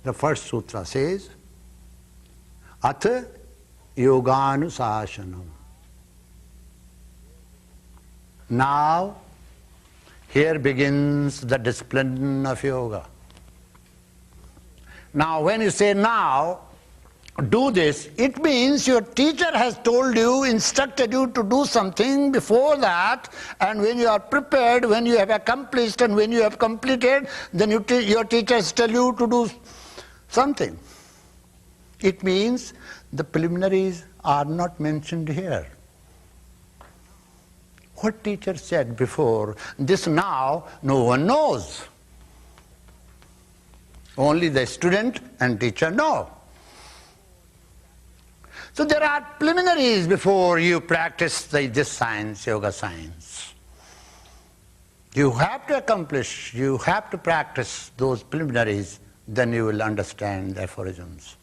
The first sutra says, Atha yoganusasanam. Now, here begins the discipline of yoga. Now, when you say now, do this, it means your teacher has told you, instructed you to do something before that, and when you are prepared, when you have accomplished and when you have completed, then your teachers tell you to do something. It means the preliminaries are not mentioned here. What teacher said before, this now no one knows. Only the student and teacher know. So there are preliminaries before you practice this science, yoga science. You have to accomplish, you have to practice those preliminaries, then you will understand the aphorisms.